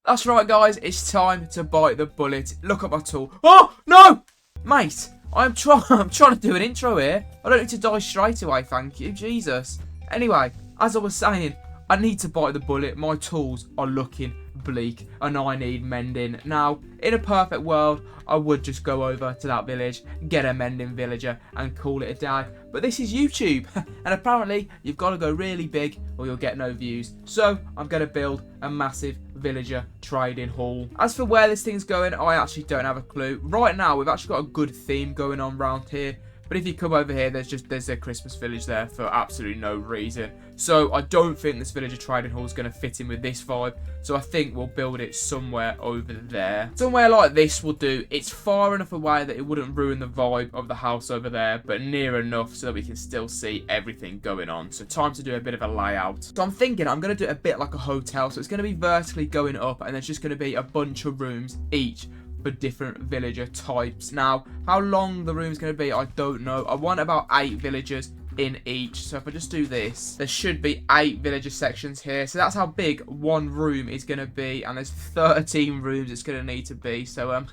That's right, guys. It's time to bite the bullet. Look at my tool. Oh, no! Mate, I'm trying to do an intro here. I don't need to die straight away, thank you. Jesus. Anyway, as I was saying, I need to bite the bullet. My tools are looking bleak and I need mending. Now, in a perfect world, I would just go over to that village, get a mending villager and call it a day. But this is YouTube and apparently you've got to go really big or you'll get no views. So I'm going to build a massive villager trading hall. As for where this thing's going, I actually don't have a clue. Right now, we've actually got a good theme going on around here. But if you come over here, there's a Christmas village there for absolutely no reason. So I don't think this villager trading hall is going to fit in with this vibe. So I think we'll build it somewhere over there. Somewhere like this will do. It's far enough away that it wouldn't ruin the vibe of the house over there, but near enough so that we can still see everything going on. So time to do a bit of a layout. So I'm thinking I'm going to do it a bit like a hotel. So it's going to be vertically going up and there's just going to be a bunch of rooms each for different villager types. Now, how long the room's going to be, I don't know. I want about 8 villagers in each. So if I just do this, there should be 8 villager sections here. So that's how big one room is going to be. And there's 13 rooms it's going to need to be. So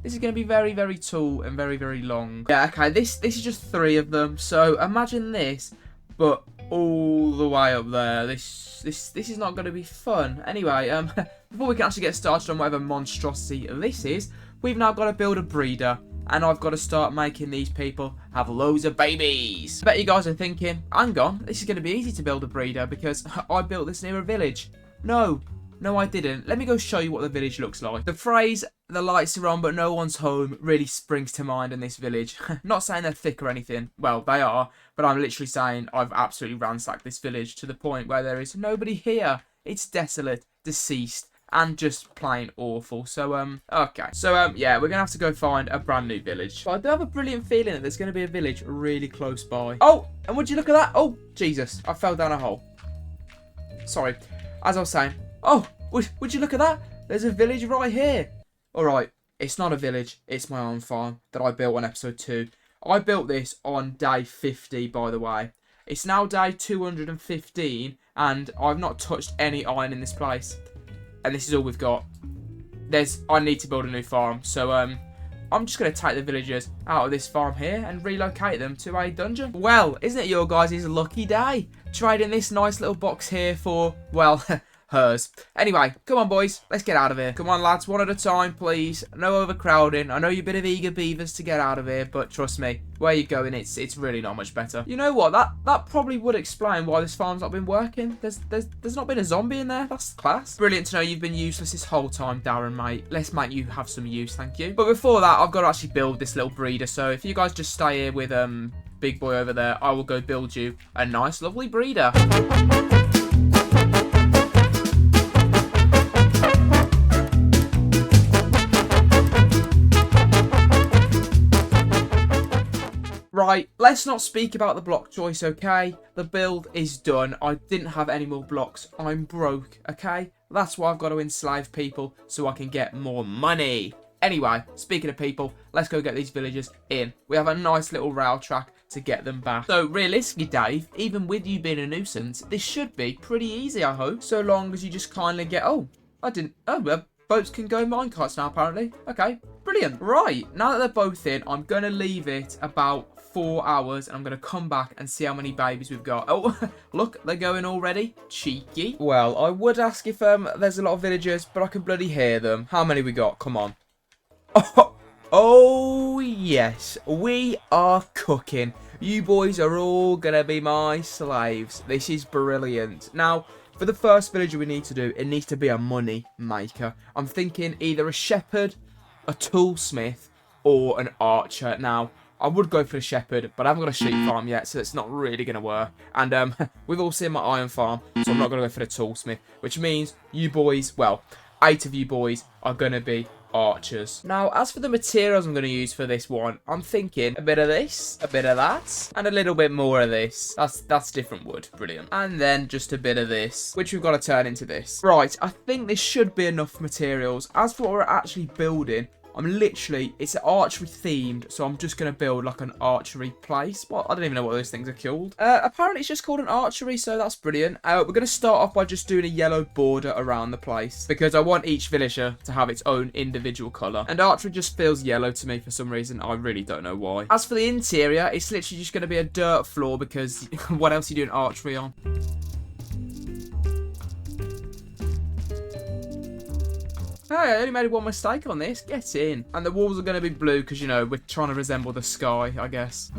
this is going to be very, very tall and very, very long. Yeah, okay, this is just 3 of them. So imagine this, but all the way up there. This is not going to be fun. Anyway, before we can actually get started on whatever monstrosity this is, we've now got to build a breeder. And I've got to start making these people have loads of babies. I bet you guys are thinking, hang on, this is going to be easy to build a breeder because I built this near a village. No, I didn't. Let me go show you what the village looks like. The phrase, the lights are on but no one's home, really springs to mind in this village. Not saying they're thick or anything. Well, they are. But I'm literally saying I've absolutely ransacked this village to the point where there is nobody here. It's desolate, deceased, and just plain awful. So, okay. So, yeah, we're going to have to go find a brand new village. But I do have a brilliant feeling that there's going to be a village really close by. Oh, and would you look at that? Oh, Jesus. I fell down a hole. Sorry. As I was saying. Oh, would you look at that? There's a village right here. All right. It's not a village. It's my own farm that I built on episode 2. I built this on day 50, by the way. It's now day 215, and I've not touched any iron in this place. And this is all we've got. I need to build a new farm. So, I'm just going to take the villagers out of this farm here and relocate them to a dungeon. Well, isn't it your guys' lucky day? Trading this nice little box here for, well, hers. Anyway, come on, boys. Let's get out of here. Come on, lads. One at a time, please. No overcrowding. I know you're a bit of eager beavers to get out of here, but trust me, where you're going, it's really not much better. You know what? That probably would explain why this farm's not been working. There's not been a zombie in there. That's class. Brilliant to know you've been useless this whole time, Darren, mate. Let's make you have some use, thank you. But before that, I've got to actually build this little breeder. So if you guys just stay here with Big Boy over there, I will go build you a nice, lovely breeder. Right, let's not speak about the block choice, okay? The build is done. I didn't have any more blocks. I'm broke, okay? That's why I've got to enslave people so I can get more money. Anyway, speaking of people, let's go get these villagers in. We have a nice little rail track to get them back. So, realistically, Dave, even with you being a nuisance, this should be pretty easy, I hope. So long as you just kindly get... Oh, boats can go in minecarts now, apparently. Okay, brilliant. Right, now that they're both in, I'm going to leave it about 4 hours and I'm going to come back and see how many babies we've got. Oh, look, they're going already. Cheeky. Well, I would ask if there's a lot of villagers, but I can bloody hear them. How many we got? Come on. Oh, yes. We are cooking. You boys are all going to be my slaves. This is brilliant. Now, for the first villager we need to do, it needs to be a money maker. I'm thinking either a shepherd, a toolsmith, or an archer. Now, I would go for the shepherd, but I haven't got a sheep farm yet, so it's not really going to work. And we've all seen my iron farm, so I'm not going to go for the toolsmith, which means you boys, well, 8 of you boys are going to be archers. Now, as for the materials I'm going to use for this one, I'm thinking a bit of this, a bit of that, and a little bit more of this. That's different wood. Brilliant. And then just a bit of this, which we've got to turn into this. Right, I think this should be enough materials. As for what we're actually building, I'm literally, it's archery themed, so I'm just going to build like an archery place. Well, I don't even know what those things are called. Apparently it's just called an archery, so that's brilliant. We're going to start off by just doing a yellow border around the place, because I want each villager to have its own individual colour. And archery just feels yellow to me for some reason. I really don't know why. As for the interior, it's literally just going to be a dirt floor, because what else are you doing archery on? Hey, I only made one mistake on this. Get in. And the walls are going to be blue because, you know, we're trying to resemble the sky, I guess.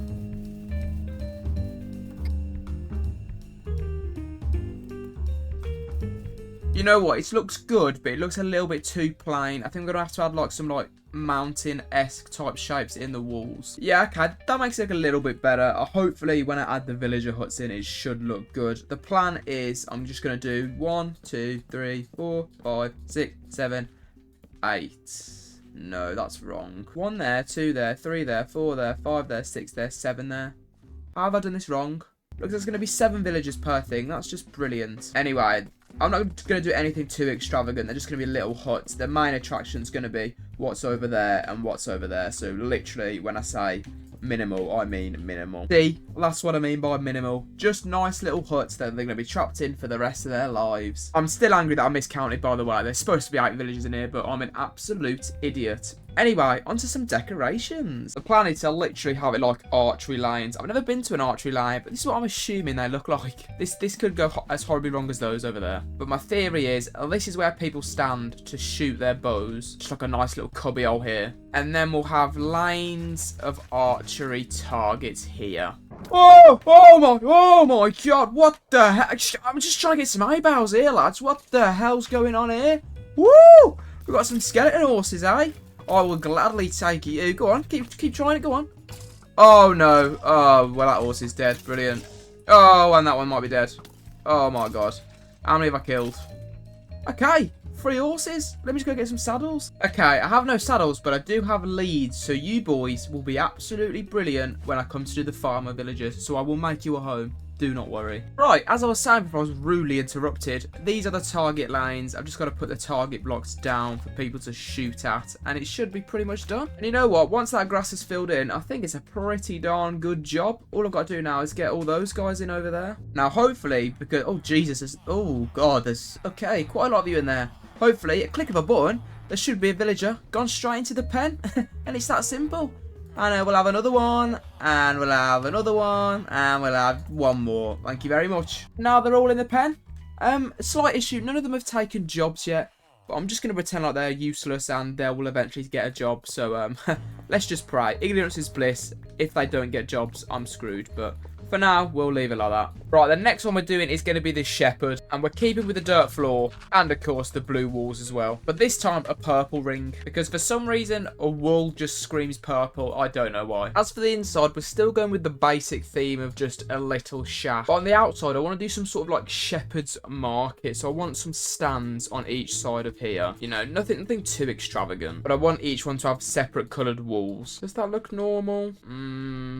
You know what? It looks good, but it looks a little bit too plain. I think we're going to have to add, like, some, like, mountain-esque type shapes in the walls. Yeah, okay. That makes it look a little bit better. Hopefully, when I add the villager huts in, it should look good. The plan is I'm just going to do 1, 2, 3, 4, 5, 6, 7... 8. No, that's wrong. 1 there, 2 there, 3 there, 4 there, 5 there, 6 there, 7 there. How have I done this wrong? Look, there's going to be 7 villagers per thing. That's just brilliant. Anyway, I'm not going to do anything too extravagant. They're just going to be little huts. The main attraction's going to be what's over there and what's over there. So literally, when I say minimal, I mean minimal. See, that's what I mean by minimal. Just nice little huts that they're going to be trapped in for the rest of their lives. I'm still angry that I miscounted, by the way. There's supposed to be 8 villagers in here, but I'm an absolute idiot. Anyway, onto some decorations. The plan is to literally have it like archery lanes. I've never been to an archery lane, but this is what I'm assuming they look like. This could go as horribly wrong as those over there. But my theory is, this is where people stand to shoot their bows. Just like a nice little cubby hole here. And then we'll have lanes of archery targets here. Oh my god, what the heck? I'm just trying to get some eyeballs here, lads. What the hell's going on here? Woo! We've got some skeleton horses, eh? I will gladly take you. Go on, keep trying it, go on. Oh no. Oh, well, that horse is dead. Brilliant. Oh, and that one might be dead. Oh my god. How many have I killed? Okay, 3 horses. Let me just go get some saddles. Okay, I have no saddles, but I do have leads. So you boys will be absolutely brilliant when I come to do the farmer villagers. So I will make you a home. Do not worry. Right, as I was saying before I was rudely interrupted, these are the target lanes. I've just got to put the target blocks down for people to shoot at, and it should be pretty much done. And you know what? Once that grass is filled in, I think it's a pretty darn good job. All I've got to do now is get all those guys in over there. Now, hopefully, because... Oh, Jesus. Oh, God. There's... Okay, quite a lot of you in there. Hopefully, a click of a button, there should be a villager gone straight into the pen. And it's that simple. And we'll have another one, and we'll have another one, and we'll have one more. Thank you very much. Now they're all in the pen. Slight issue, none of them have taken jobs yet. But I'm just going to pretend like they're useless and they will eventually get a job. So, let's just pray. Ignorance is bliss. If they don't get jobs, I'm screwed. But for now, we'll leave it like that. Right, the next one we're doing is going to be the shepherd. And we're keeping with the dirt floor. And, of course, the blue walls as well. But this time, a purple ring. Because for some reason, a wool just screams purple. I don't know why. As for the inside, we're still going with the basic theme of just a little shaft. But on the outside, I want to do some sort of like shepherd's market. So I want some stands on each side of here. You know, nothing too extravagant. But I want each one to have separate coloured walls. Does that look normal?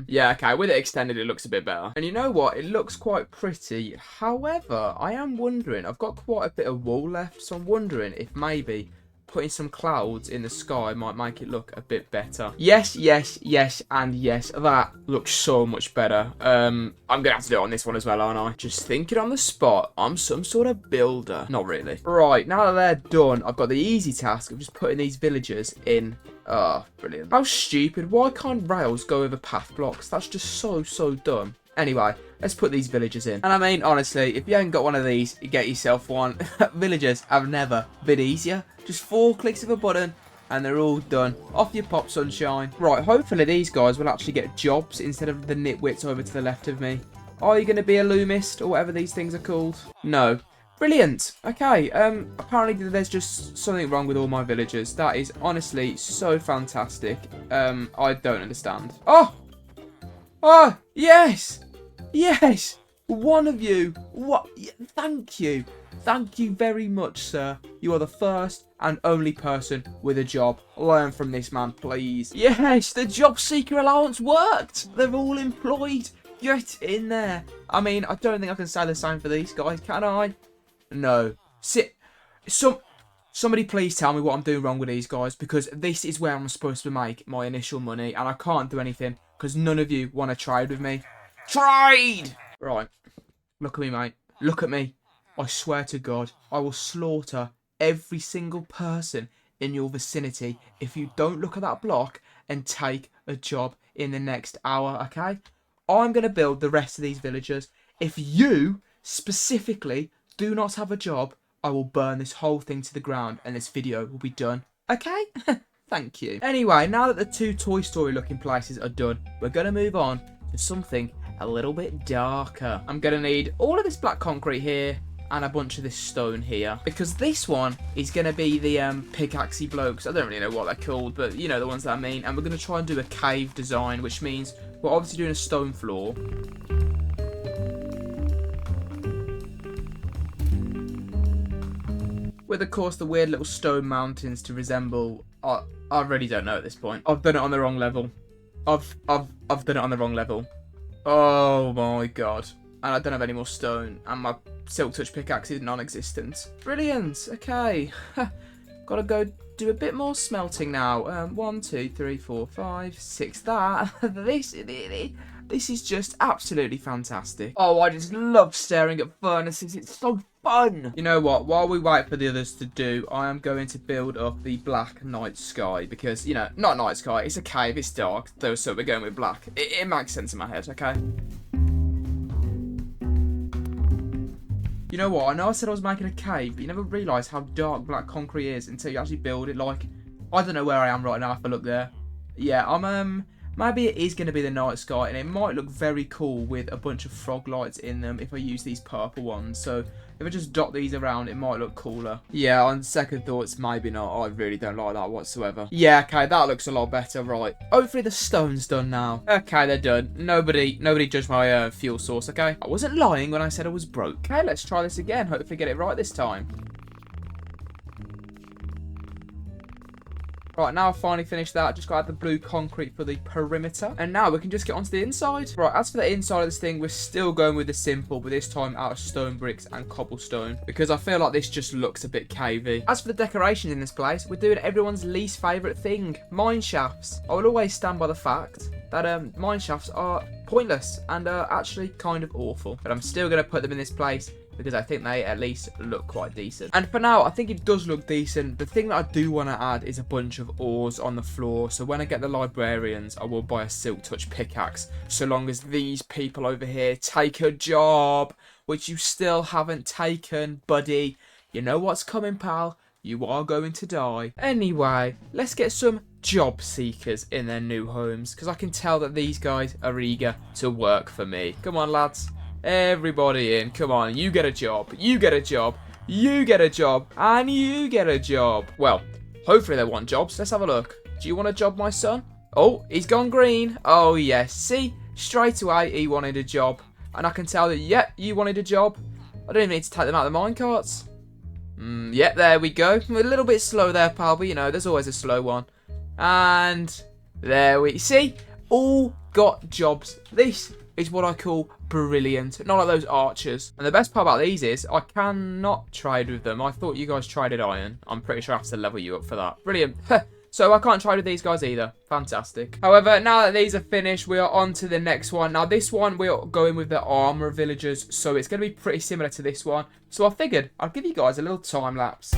Yeah, okay. With it extended, it looks a bit better. And you know what? It looks quite pretty. However, I am wondering, I've got quite a bit of wool left, so I'm wondering if maybe putting some clouds in the sky might make it look a bit better. Yes, yes, yes, and yes. That looks so much better. I'm going to have to do it on this one as well, aren't I? Just thinking on the spot. I'm some sort of builder. Not really. Right, now that they're done, I've got the easy task of just putting these villagers in. Oh, brilliant. How stupid. Why can't rails go over path blocks? That's just so dumb. Anyway, let's put these villagers in. And I mean, honestly, if you haven't got one of these, you get yourself one. Villagers have never been easier. Just 4 clicks of a button and they're all done. Off you pop, sunshine. Right, hopefully these guys will actually get jobs instead of the nitwits over to the left of me. Are you going to be a Loomist or whatever these things are called? No. Brilliant. Okay, apparently there's just something wrong with all my villagers. That is honestly so fantastic. I don't understand. Oh! Oh, yes! Yes! One of you! What? Thank you. Thank you very much, sir. You are the first and only person with a job. Learn from this man, please. Yes, the job seeker allowance worked. They're all employed. Get in there. I mean, I don't think I can say the same for these guys, can I? No. Somebody please tell me what I'm doing wrong with these guys, because this is where I'm supposed to make my initial money, and I can't do anything because none of you want to trade with me. Trade! Right. Look at me, mate. Look at me. I swear to God, I will slaughter every single person in your vicinity if you don't look at that block and take a job in the next hour, okay? I'm going to build the rest of these villagers. If you, specifically, do not have a job, I will burn this whole thing to the ground and this video will be done. Okay? Thank you. Anyway, now that the 2 Toy Story looking places are done, we're going to move on to something a little bit darker. I'm going to need all of this black concrete here and a bunch of this stone here, because this one is going to be the pickaxey blokes. I don't really know what they're called, but you know the ones that I mean. And we're going to try and do a cave design, which means we're obviously doing a stone floor. With, of course, the weird little stone mountains to resemble... I really don't know at this point. I've done it on the wrong level. I've done it on the wrong level. Oh my god. And I don't have any more stone. And my silk touch pickaxe is non-existent. Brilliant. Okay. Gotta go do a bit more smelting now. 1, 2, 3, 4, 5, 6. This is just absolutely fantastic. Oh, I just love staring at furnaces. It's so fun. You know what? While we wait for the others to do, I am going to build up the black night sky. Because, you know, not night sky. It's a cave. It's dark. Though, so we're going with black. It makes sense in my head, okay? You know what? I know I said I was making a cave, but you never realise how dark black concrete is until you actually build it. Like, I don't know where I am right now if I look there. Yeah, I'm, maybe it is going to be the night sky, and it might look very cool with a bunch of frog lights in them if I use these purple ones. So, if I just dot these around, it might look cooler. Yeah, on second thoughts, maybe not. I really don't like that whatsoever. Yeah, okay, that looks a lot better, right. Hopefully the stone's done now. Okay, they're done. Nobody judged my fuel source, okay? I wasn't lying when I said I was broke. Okay, let's try this again. Hopefully get it right this time. Right, now I've finally finished that. Just got to add the blue concrete for the perimeter. And now we can just get onto the inside. Right, as for the inside of this thing, we're still going with the simple, but this time out of stone bricks and cobblestone, because I feel like this just looks a bit cavey. As for the decorations in this place, we're doing everyone's least favourite thing, mine shafts. I will always stand by the fact that mine shafts are pointless and actually kind of awful. But I'm still going to put them in this place, because I think they at least look quite decent. And for now, I think it does look decent. The thing that I do want to add is a bunch of ores on the floor. So when I get the librarians, I will buy a silk touch pickaxe. So long as these people over here take a job, which you still haven't taken, buddy. You know what's coming, pal. You are going to die. Anyway, let's get some job seekers in their new homes, because I can tell that these guys are eager to work for me. Come on, lads. Everybody in, come on, you get a job, you get a job, you get a job, and you get a job. Well, hopefully they want jobs. Let's have a look. Do you want a job, my son? Oh, he's gone green. Oh, yes. See, straight away he wanted a job. And I can tell that, yep, you wanted a job. I don't even need to take them out of the minecarts. Yep, there we go. A little bit slow there, pal, but you know, there's always a slow one. And there we see, all got jobs. This is what I call brilliant. Not like those archers. And the best part about these is I cannot trade with them. I thought you guys traded iron. I'm pretty sure I have to level you up for that. Brilliant. So I can't trade with these guys either. Fantastic. However, now that these are finished, we are on to the next one. Now this one, we're going with the armor villagers. So it's going to be pretty similar to this one. So I figured I'd give you guys a little time lapse.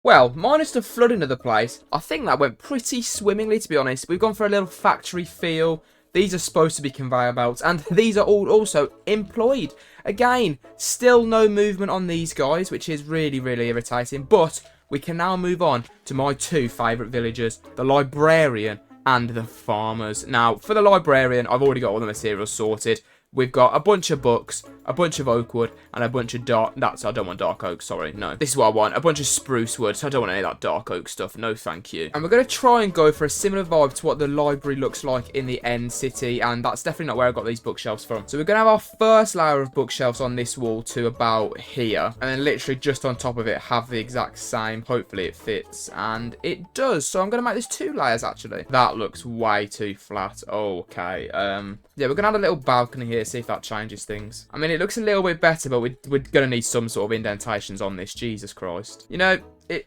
Well, minus the flooding of the place, I think that went pretty swimmingly, to be honest. We've gone for a little factory feel. These are supposed to be conveyor belts, and these are all also employed. Again, still no movement on these guys, which is really, really irritating. But we can now move on to my two favourite villagers, the Librarian and the Farmers. Now, for the Librarian, I've already got all the materials sorted. we've got a bunch of books, a bunch of oak wood, and a bunch of dark... I don't want dark oak, sorry, no. This is what I want, a bunch of spruce wood, so I don't want any of that dark oak stuff, no thank you. And we're going to try and go for a similar vibe to what the library looks like in the end city, and that's definitely not where I got these bookshelves from. So we're going to have our first layer of bookshelves on this wall to about here, and then literally just on top of it have the exact same. Hopefully it fits, and it does. So I'm going to make this 2 layers, actually. That looks way too flat. Oh, okay. Yeah, we're going to add a little balcony here, see if that changes things. I mean, it looks a little bit better, but we're going to need some sort of indentations on this. Jesus Christ. You know,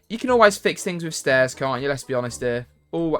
you can always fix things with stairs, can't you? Let's be honest here.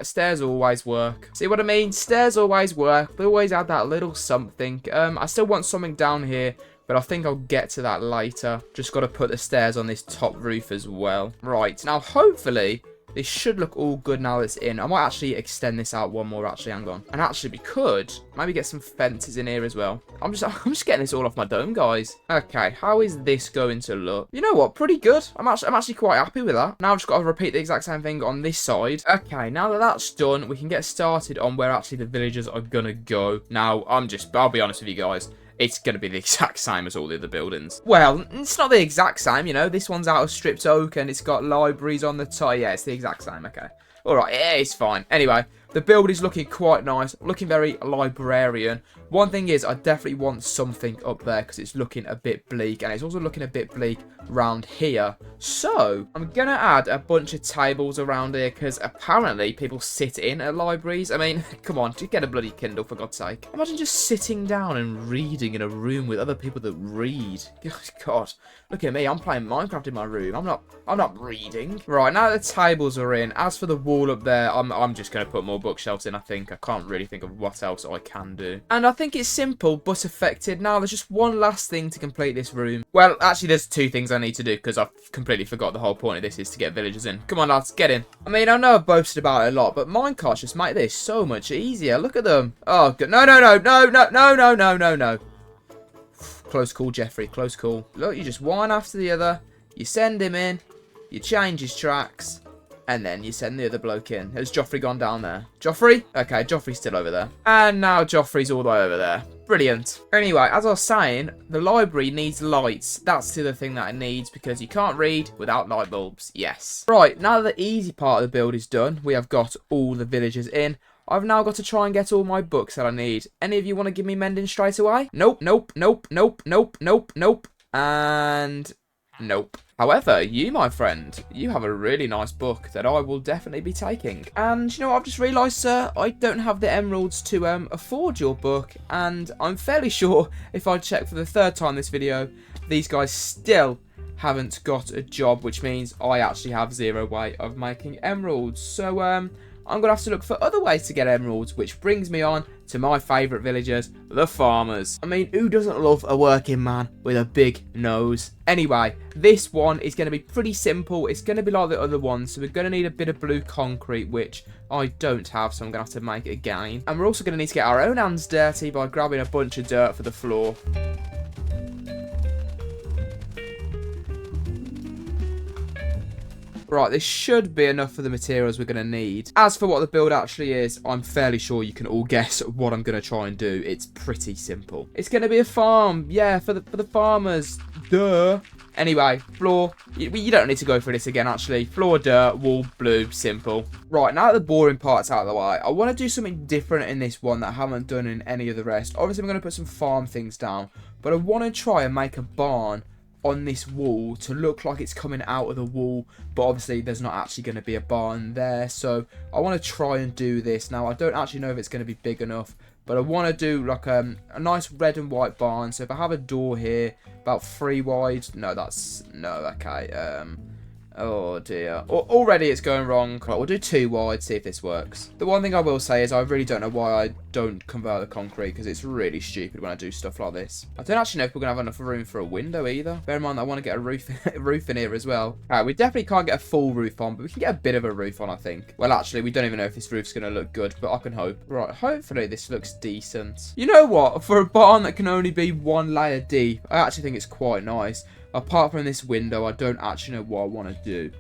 Stairs always work. See what I mean? Stairs always work. They always add that little something. I still want something down here, but I think I'll get to that later. Just got to put the stairs on this top roof as well. Right, now hopefully this should look all good now that it's in. I might actually extend this out one more, actually, hang on. And actually, we could maybe get some fences in here as well. I'm just getting this all off my dome, guys. Okay, how is this going to look? You know what? Pretty good. I'm actually quite happy with that. Now I've just got to repeat the exact same thing on this side. Okay, now that that's done, we can get started on where actually the villagers are gonna go. Now, I'll be honest with you guys. It's going to be the exact same as all the other buildings. Well, it's not the exact same, you know. This one's out of stripped oak and it's got libraries on the top. Yeah, it's the exact same, okay. Alright, yeah, it's fine. Anyway, the build is looking quite nice. Looking very librarian. One thing is, I definitely want something up there because it's looking a bit bleak. And it's also looking a bit bleak around here. So, I'm going to add a bunch of tables around here because apparently people sit in at libraries. I mean, come on, just get a bloody Kindle for God's sake. Imagine just sitting down and reading in a room with other people that read. God, look at me, I'm playing Minecraft in my room. I'm not reading. Right, now that the tables are in, as for the wall up there, I'm just going to put more bookshelves in, I think. I can't really think of what else I can do. And I think it's simple but effective. Now there's just one last thing to complete this room. Well, actually there's 2 things I need to do because I've completely forgot the whole point of this is to get villagers in. Come on lads, get in. I mean, I know I've boasted about it a lot, but minecarts just make this so much easier. Look at them. Oh, good. No. Close call, Jeffrey. Close call. Look, you just one after the other. You send him in. You change his tracks. And then you send the other bloke in. Has Joffrey gone down there? Joffrey? Okay, Joffrey's still over there. And now Joffrey's all the way over there. Brilliant. Anyway, as I was saying, the library needs lights. That's the other thing that it needs because you can't read without light bulbs. Yes. Right, now that the easy part of the build is done, we have got all the villagers in. I've now got to try and get all my books that I need. Any of you want to give me mending straight away? Nope. And nope. However, you, my friend, you have a really nice book that I will definitely be taking. And you know what I've just realised, sir? I don't have the emeralds to afford your book. And I'm fairly sure if I check for the 3rd time this video, these guys still haven't got a job, which means I actually have 0 way of making emeralds. So, I'm going to have to look for other ways to get emeralds, which brings me on to my favourite villagers, the farmers. I mean, who doesn't love a working man with a big nose? Anyway, this one is going to be pretty simple. It's going to be like the other ones, so we're going to need a bit of blue concrete, which I don't have, so I'm going to have to make it again. And we're also going to need to get our own hands dirty by grabbing a bunch of dirt for the floor. Right, this should be enough for the materials we're going to need. As for what the build actually is, I'm fairly sure you can all guess what I'm going to try and do. It's pretty simple. It's going to be a farm. Yeah, for the farmers. Duh. Anyway, floor. You don't need to go through this again, actually. Floor, dirt, wall, blue, simple. Right, now that the boring part's out of the way, I want to do something different in this one that I haven't done in any of the rest. Obviously, I'm going to put some farm things down, but I want to try and make a barn on this wall to look like it's coming out of the wall, but obviously there's not actually going to be a barn there, so I want to try and do this. Now I don't actually know if it's going to be big enough, but I want to do like a nice red and white barn. So if I have a door here about 3 wide, okay, oh dear, already it's going wrong. Right, we'll do 2 wide, see if this works. The one thing I will say is I really don't know why I don't convert the concrete, because it's really stupid when I do stuff like this. I don't actually know if we're going to have enough room for a window either. Bear in mind I want to get a roof in here as well. Alright, we definitely can't get a full roof on, but we can get a bit of a roof on, I think. Well, actually, we don't even know if this roof's going to look good, but I can hope. Right, hopefully this looks decent. You know what? For a barn that can only be 1 layer deep, I actually think it's quite nice. Apart from this window, I don't actually know what I want to do.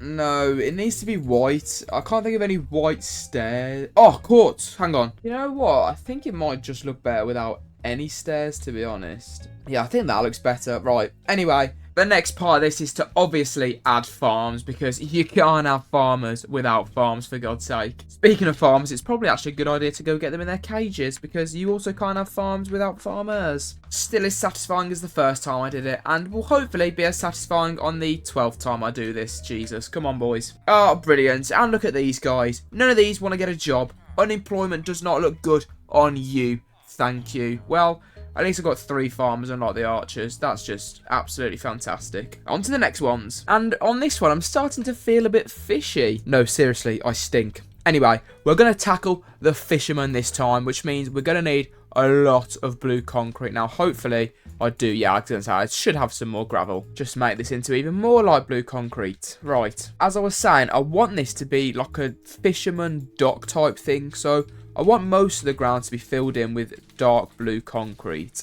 No, it needs to be white. I can't think of any white stairs. Oh, quartz. Hang on. You know what? I think it might just look better without any stairs, to be honest. Yeah, I think that looks better. Right, anyway, the next part of this is to obviously add farms, because you can't have farmers without farms, for God's sake. Speaking of farms, it's probably actually a good idea to go get them in their cages, because you also can't have farms without farmers. Still as satisfying as the first time I did it, and will hopefully be as satisfying on the 12th time I do this. Jesus, come on, boys. Oh, brilliant. And look at these guys. None of these want to get a job. Unemployment does not look good on you. Thank you. Well, at least I've got 3 farmers, unlike the archers. That's just absolutely fantastic. On to the next ones. And on this one, I'm starting to feel a bit fishy. No, seriously, I stink. Anyway, we're going to tackle the Fisherman this time, which means we're going to need a lot of blue concrete. Now, hopefully, I do. Yeah, I was going to say, I should have some more gravel. Just make this into even more light blue concrete. Right. As I was saying, I want this to be like a Fisherman dock type thing. So I want most of the ground to be filled in with dark blue concrete.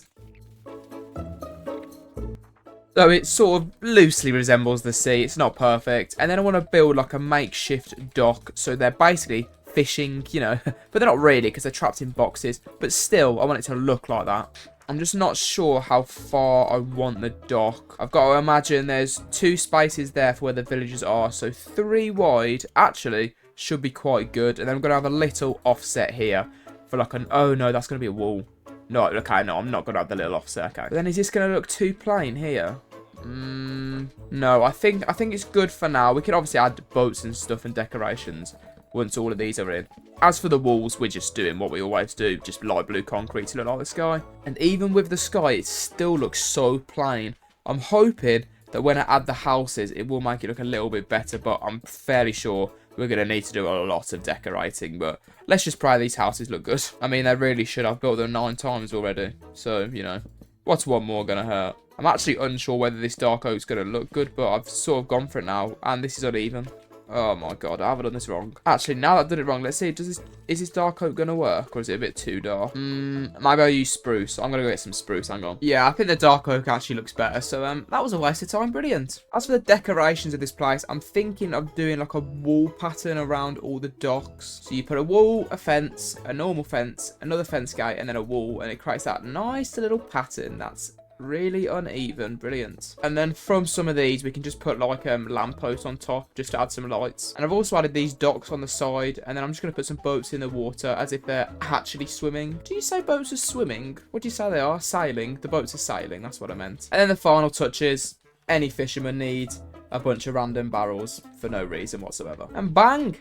So it sort of loosely resembles the sea. It's not perfect. And then I want to build like a makeshift dock. So they're basically fishing, you know. But they're not really, because they're trapped in boxes. But still, I want it to look like that. I'm just not sure how far I want the dock. I've got to imagine there's 2 spaces there for where the villagers are. So 3 wide, actually, should be quite good. And then I'm going to have a little offset here for like an... Oh, no, that's going to be a wall. No, okay, no, I'm not going to have the little offset, okay. But then is this going to look too plain here? No, I think it's good for now. We can obviously add boats and stuff and decorations once all of these are in. As for the walls, we're just doing what we always do, just light blue concrete to look like the sky. And even with the sky, it still looks so plain. I'm hoping that when I add the houses, it will make it look a little bit better, but I'm fairly sure we're going to need to do a lot of decorating, but let's just pray these houses look good. I mean, they really should. I've built them 9 times already, so, you know, what's one more going to hurt? I'm actually unsure whether this dark oak's going to look good, but I've sort of gone for it now, and this is uneven. Oh my god, I haven't done this wrong. Actually, now that I've done it wrong, let's see, is this dark oak going to work, or is it a bit too dark? Maybe I'll use spruce. I'm going to go get some spruce, hang on. Yeah, I think the dark oak actually looks better, so that was a waste of time, brilliant. As for the decorations of this place, I'm thinking of doing like a wall pattern around all the docks. So you put a wall, a fence, a normal fence, another fence gate, and then a wall, and it creates that nice little pattern that's really uneven. Brilliant. And then from some of these we can just put like lampposts on top just to add some lights. And I've also added these docks on the side, and then I'm just going to put some boats in the water as if they're actually swimming. Do you say boats are swimming? What do you say they are? Sailing. The boats are sailing, that's what I meant. And then the final touches, any fisherman needs a bunch of random barrels for no reason whatsoever. And bang!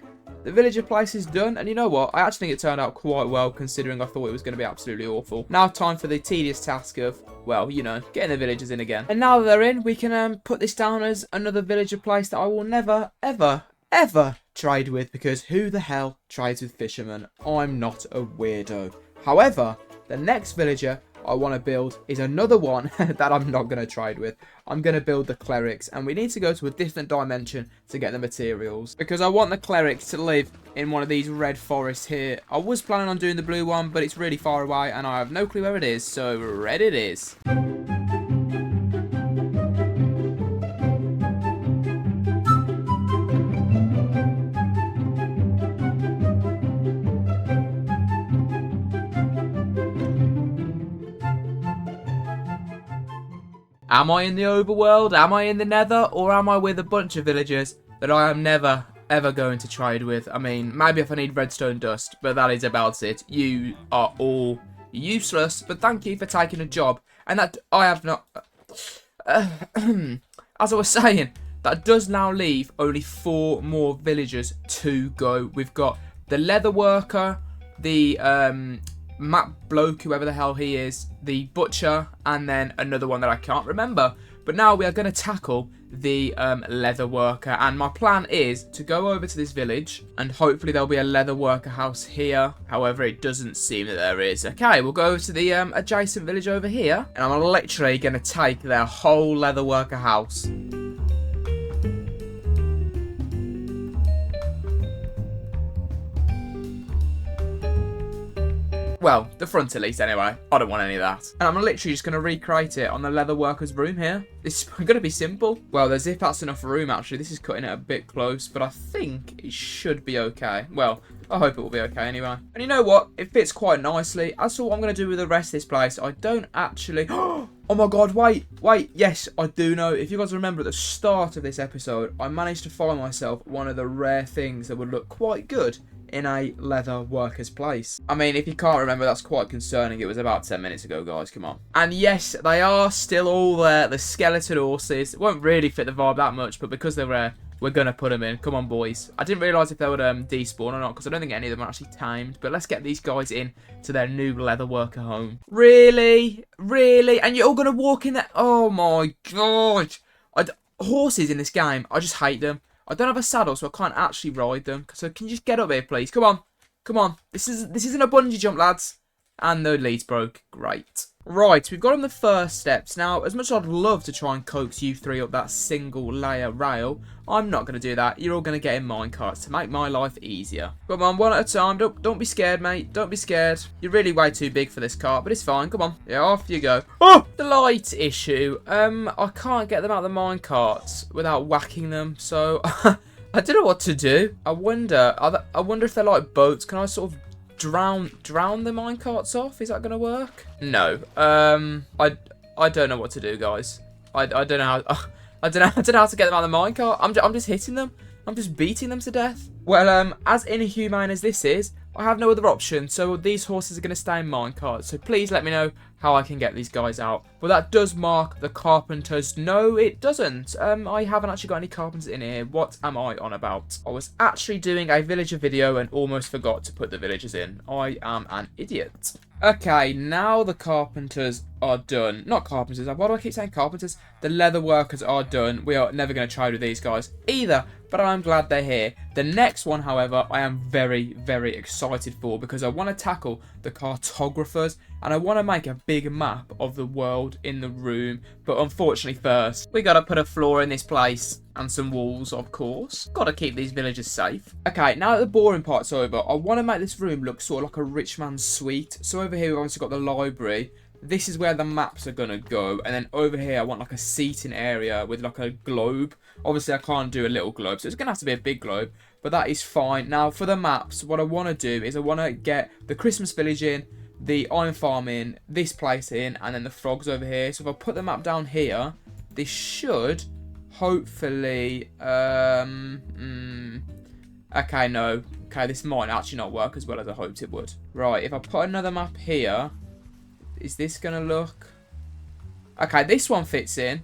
The villager place is done, and you know what? I actually think it turned out quite well, considering I thought it was going to be absolutely awful. Now time for the tedious task of, well, you know, getting the villagers in again. And now that they're in, we can put this down as another villager place that I will never, ever, ever trade with, because who the hell trades with fishermen? I'm not a weirdo. However, the next villager I want to build is another one that I'm not going to trade with. I'm going to build the clerics, and we need to go to a different dimension to get the materials, because I want the clerics to live in one of these red forests here. I was planning on doing the blue one, but it's really far away and I have no clue where it is, so red it is. Am I in the overworld? Am I in the nether? Or am I with a bunch of villagers that I am never, ever going to trade with? I mean, maybe if I need redstone dust, but that is about it. You are all useless, but thank you for taking a job. And that I have not... as I was saying, that does now leave only 4 more villagers to go. We've got the Leatherworker, the... Matt Bloke, whoever the hell he is, the Butcher, and then another one that I can't remember. But now we are going to tackle the Leatherworker, and my plan is to go over to this village, and hopefully there'll be a Leatherworker house here. However, it doesn't seem that there is. Okay, we'll go over to the adjacent village over here, and I'm literally going to take their whole Leatherworker house. Well, the front at least anyway. I don't want any of that. And I'm literally just going to recreate it on the Leatherworker's room here. It's going to be simple. Well, as if that's enough room actually. This is cutting it a bit close, but I think it should be okay. Well, I hope it will be okay anyway. And you know what? It fits quite nicely. As for what I'm going to do with the rest of this place, I don't actually... Oh my god, wait. Yes, I do know. If you guys remember at the start of this episode, I managed to find myself one of the rare things that would look quite good in a leather worker's place. I mean, if you can't remember, that's quite concerning. It was about 10 minutes ago, guys. Come on. And yes, they are still all there. The skeleton horses. It won't really fit the vibe that much, but because they're rare, we're going to put them in. Come on, boys. I didn't realise if they would despawn or not, because I don't think any of them are actually tamed. But let's get these guys in to their new leatherworker home. Really? Really? And you're all going to walk in there? Oh, my God. Horses in this game, I just hate them. I don't have a saddle, so I can't actually ride them. So can you just get up here, please? Come on. Come on. This isn't a bungee jump, lads. And the leads broke. Great. Right, we've got on the first steps. Now, as much as I'd love to try and coax you three up that single layer rail, I'm not going to do that. You're all going to get in minecarts to make my life easier. Come on, one at a time. Don't be scared, mate. Don't be scared. You're really way too big for this cart, but it's fine. Come on. Yeah, off you go. Oh! The light issue. I can't get them out of the minecarts without whacking them, so... I don't know what to do. I wonder if they're like boats. Can I sort of drown the minecarts off? Is that gonna work? No. I don't know what to do, guys. I don't know how I don't know how to get them out of the minecart. I'm just hitting them. I'm just beating them to death. Well, as inhumane as this is, I have no other option, so these horses are going to stay in minecarts. So please let me know how I can get these guys out. Well, that does mark the carpenters. No, it doesn't. I haven't actually got any carpenters in here. What am I on about? I was actually doing a villager video and almost forgot to put the villagers in. I am an idiot. Okay, now the carpenters are done. Not carpenters. Why do I keep saying carpenters? The leather workers are done. We are never going to trade with these guys either, but I'm glad they're here. The next one, however, I am very, very excited for because I want to tackle the cartographers and I want to make a big map of the world in the room. But unfortunately first, we got to put a floor in this place and some walls, of course. Got to keep these villagers safe. Okay, now that the boring part's over, I want to make this room look sort of like a rich man's suite. So over here, we've obviously got the library. This is where the maps are going to go. And then over here, I want like a seating area with like a globe. Obviously, I can't do a little globe, so it's going to have to be a big globe. But that is fine. Now, for the maps, what I want to do is I want to get the Christmas village in, the iron farm in, this place in, and then the frogs over here. So if I put the map down here, this should hopefully... Okay, no. Okay, this might actually not work as well as I hoped it would. Right, if I put another map here, is this going to look... Okay, this one fits in.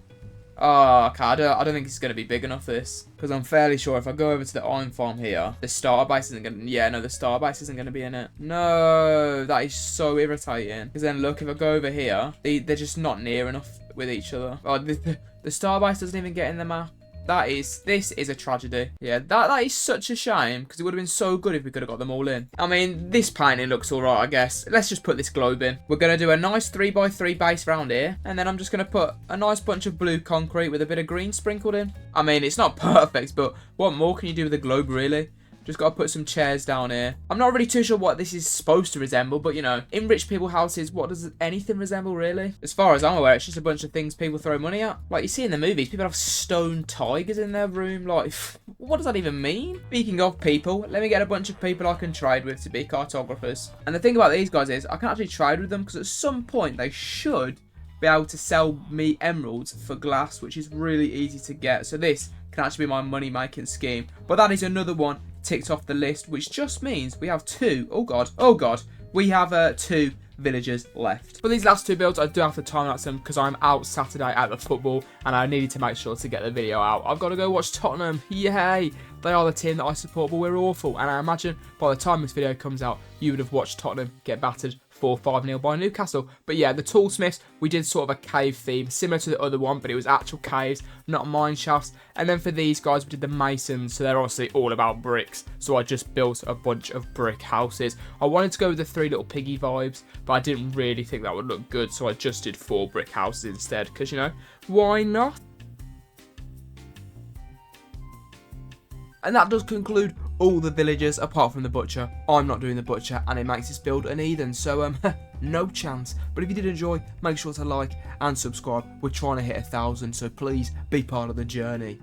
Oh, okay, I don't think it's going to be big enough, this. Because I'm fairly sure if I go over to the iron farm here, the starter base isn't going to... Yeah, no, the starter base isn't going to be in it. No, that is so irritating. Because then, look, if I go over here, they're just not near enough with each other. Oh, the starter base doesn't even get in the map. This is a tragedy. Yeah, that is such a shame, because it would have been so good if we could have got them all in. I mean, this painting looks alright, I guess. Let's just put this globe in. We're going to do a nice 3x3 base round here, and then I'm just going to put a nice bunch of blue concrete with a bit of green sprinkled in. I mean, it's not perfect, but what more can you do with a globe, really? Just got to put some chairs down here. I'm not really too sure what this is supposed to resemble, but, you know, in rich people houses, what does anything resemble, really? As far as I'm aware, it's just a bunch of things people throw money at. Like, you see in the movies, people have stone tigers in their room. Like, what does that even mean? Speaking of people, let me get a bunch of people I can trade with to be cartographers. And the thing about these guys is, I can actually trade with them, because at some point, they should be able to sell me emeralds for glass, which is really easy to get. So this can actually be my money-making scheme. But that is another one ticked off the list, which just means we have two. Oh god, we have two villagers left. For these last two builds, I do have to time-lapse them because I'm out Saturday at the football and I needed to make sure to get the video out. I've got to go watch Tottenham. Yay! They are the team that I support, but we're awful. And I imagine by the time this video comes out, you would have watched Tottenham get battered 4-5-0 by Newcastle. But yeah, the Toolsmiths, we did sort of a cave theme, similar to the other one, but it was actual caves, not mine shafts. And then for these guys, we did the Masons, so they're obviously all about bricks. So I just built a bunch of brick houses. I wanted to go with the 3 little piggy vibes, but I didn't really think that would look good, so I just did 4 brick houses instead, because, you know, why not? And that does conclude all the villagers apart from the butcher. I'm not doing the butcher and it makes this build uneven, so no chance. But if you did enjoy, make sure to like and subscribe. We're trying to hit 1,000, so please be part of the journey.